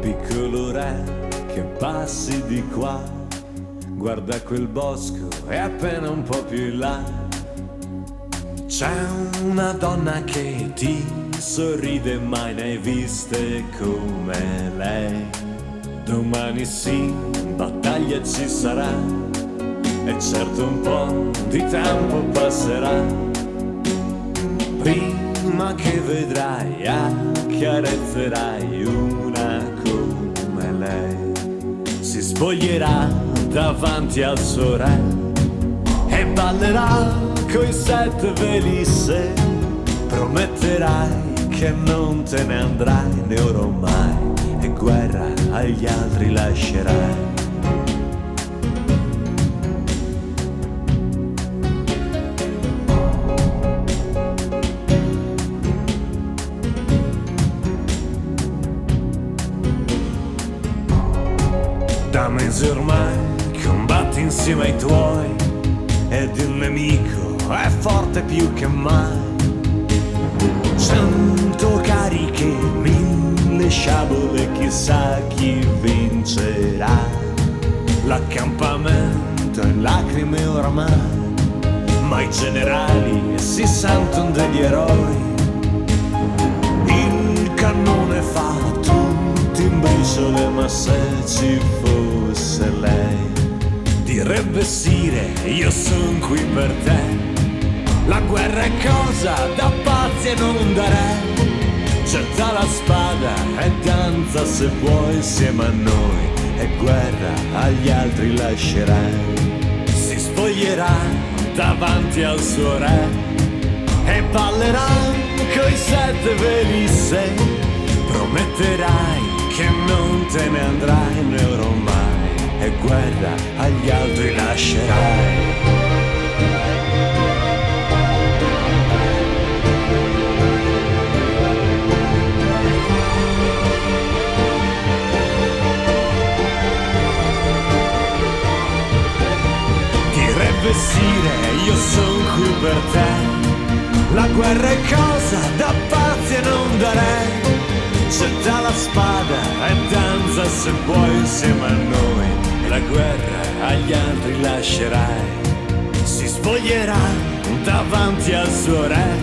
Piccolo re che passi di qua, guarda quel bosco, è appena un po' più in là. C'è una donna che ti sorride, mai ne hai viste come lei. Domani sì, battaglia ci sarà, e certo un po' di tempo passerà, prima che vedrai, accarezzerai una come lei. Si spoglierà davanti al suo re e ballerà coi 7 veli se prometterai che non te ne andrai né ora o mai, e guerra agli altri lascerai. Da mesi ormai combatti insieme ai tuoi, ed il nemico è forte più che mai. 100 cariche, 1000 sciabole, chissà chi vincerà. L'accampamento è in lacrime oramai, ma i generali si sentono degli eroi. Il cannone fa tutti in briciole, ma se ci fosse lei direbbe Sire, io son qui per te. La guerra è cosa da pazzi e non da re. Getta la spada e danza se vuoi insieme a noi, e guerra agli altri lascerai. Si spoglierà davanti al suo re e ballerà coi 7 veli se prometterai che non te ne andrai né ora o mai, e guerra agli altri lascerai. Direbbe Sire, io son qui per te. La guerra è cosa da pazzi e non da re. Getta la spada e danza se vuoi insieme a noi, e la guerra agli altri lascerai. Si spoglierà davanti al suo re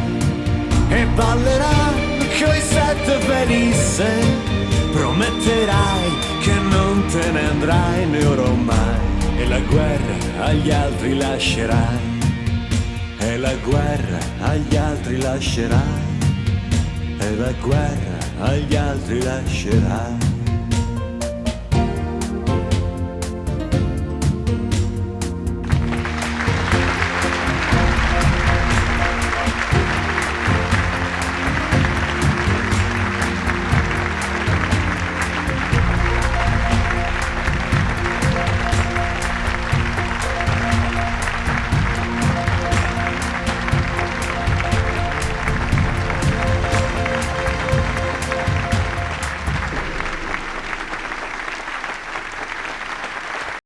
e ballerà coi 7 veli se prometterai che non te ne andrai né ora o mai, e la guerra agli altri lascerai. E la guerra agli altri lascerai, e la guerra agli altri lascerai.